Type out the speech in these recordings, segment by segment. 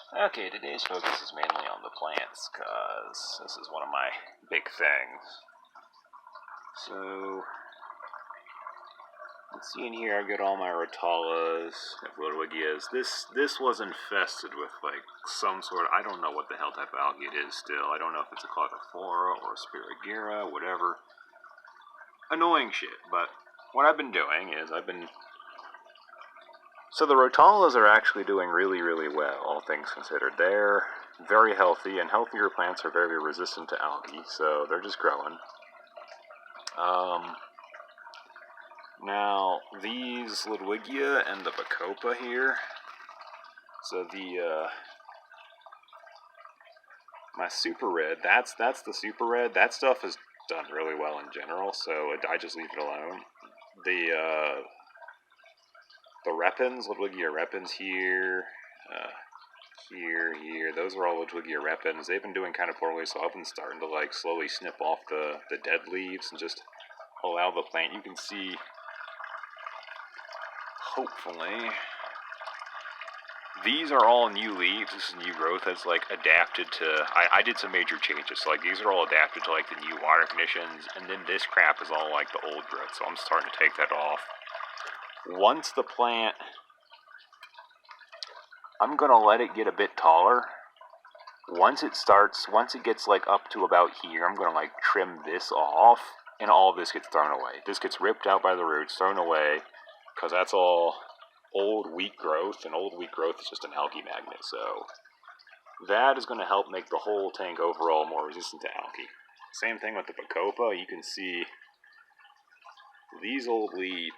Okay, today's focus is mainly on the plants, because this is one of my big things. So, let's see in here, I've got all my rotalas, Ludwigias. This was infested with, like, some sort of, I don't know what the hell type of algae it is still. I don't know if it's a Cladophora or a Spiragira, whatever. Annoying shit, but what I've been doing is So the rotalas are actually doing really, really well, all things considered. They're very healthy, and healthier plants are very resistant to algae, so they're just growing. Now, these Ludwigia and the Bacopa here, so my super red, that's the super red. That stuff has done really well in general, so I just leave it alone. The repens, Ludwigia repens here, here, those are all Ludwigia repens. They've been doing kind of poorly, so I've been starting to like slowly snip off the dead leaves and just allow the plant. You can see, hopefully, these are all new leaves. This is new growth that's like adapted to, I did some major changes, so like these are all adapted to like the new water conditions, and then this crap is all like the old growth, so I'm starting to take that off. Once the plant, I'm going to let it get a bit taller. Once it gets like up to about here, I'm going to like trim this off, and all this gets thrown away. This gets ripped out by the roots, thrown away, because that's all old weak growth, and old weak growth is just an algae magnet, so that is going to help make the whole tank overall more resistant to algae. Same thing with the Bacopa. You can see these old leaves.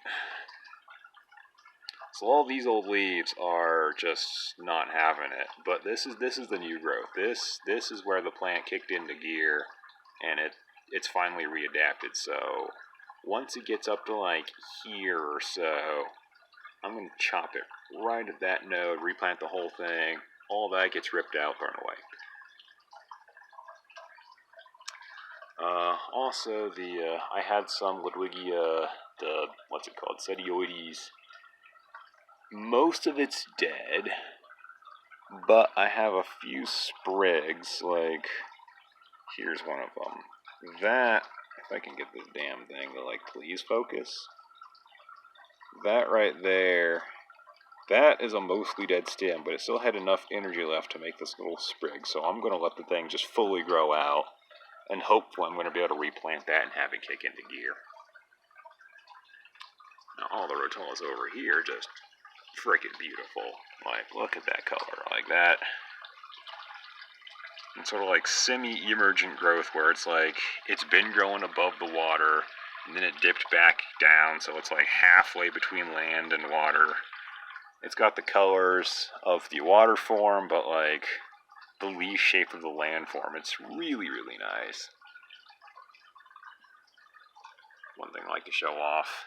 So all these old leaves are just not having it. But this is the new growth. This is where the plant kicked into gear, and it's finally readapted. So once it gets up to like here or so, I'm gonna chop it right at that node, replant the whole thing. All that gets ripped out, thrown away. Also, I had some Ludwigia, what's it called, Setioides. Most of it's dead, but I have a few sprigs, like, here's one of them. That, if I can get this damn thing to, like, please focus. That right there, that is a mostly dead stem, but it still had enough energy left to make this little sprig, so I'm going to let the thing just fully grow out, and hopefully I'm going to be able to replant that and have it kick into gear. Now all the rotalas over here just freaking beautiful. Like, look at that color, like that. It's sort of like semi-emergent growth where it's like, it's been growing above the water, and then it dipped back down, so it's like halfway between land and water. It's got the colors of the water form, but like the leaf shape of the land form. It's really, really nice. One thing I like to show off.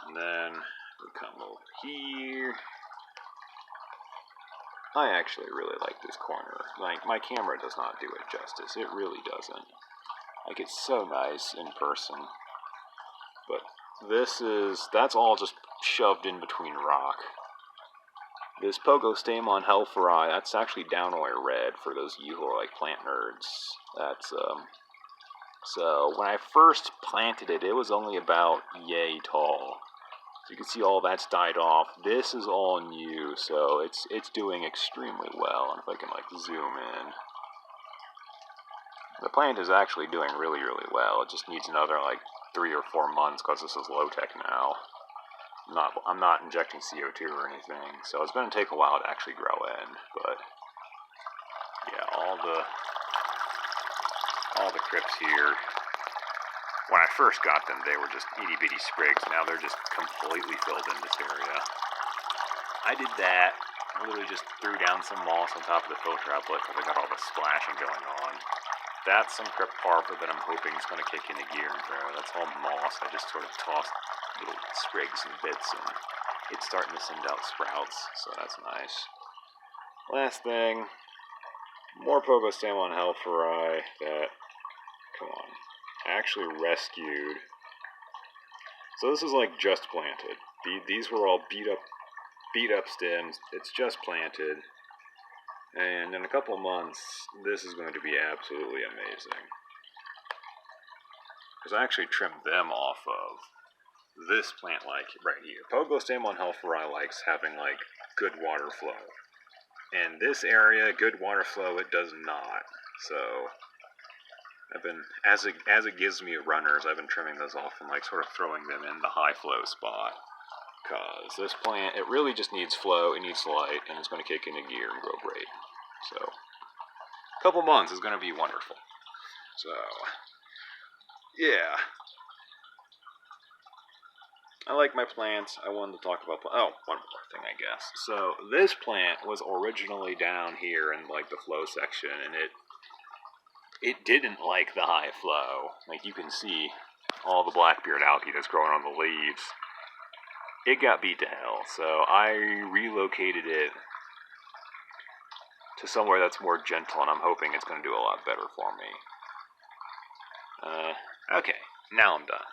And then we come over here. I actually really like this corner. Like, my camera does not do it justice. It really doesn't. Like, it's so nice in person. But that's all just shoved in between rock. This Pogostemon Helferi, that's actually downwire red for those of you who are like plant nerds. That's, so when I first planted it, it was only about yay tall. So you can see all that's died off. This is all new, so it's doing extremely well. And if I can like zoom in, the plant is actually doing really, really well. It just needs another like 3 or 4 months because this is low tech now. I'm not injecting CO2 or anything, so it's going to take a while to actually grow in. But yeah, all the crypts here. When I first got them, they were just itty bitty sprigs. Now they're just completely filled in this area. I did that. I literally just threw down some moss on top of the filter outlet because I got all the splashing going on. That's some crypt parva that I'm hoping is going to kick into gear and grow. That's all moss. I just sort of tossed little sprigs and bits, and it's starting to send out sprouts, so that's nice. Last thing, more Pogostemon Helferi that, come on, actually rescued. So this is like just planted. These were all beat up stems. It's just planted. And in a couple months, this is going to be absolutely amazing. Because I actually trimmed them off of this plant like right here. Pogo Stamon helferi likes having like good water flow. And this area, good water flow, it does not. So I've been, as it gives me runners, I've been trimming those off and like sort of throwing them in the high flow spot. Because this plant, it really just needs flow, it needs light, and it's going to kick into gear and grow great. So, a couple months is going to be wonderful. So, yeah. I like my plants. I wanted to talk about, one more thing, I guess. So, this plant was originally down here in like the flow section, and it didn't like the high flow. Like you can see all the blackbeard algae that's growing on the leaves. It got beat to hell, so I relocated it to somewhere that's more gentle, and I'm hoping it's going to do a lot better for me. Okay, now I'm done.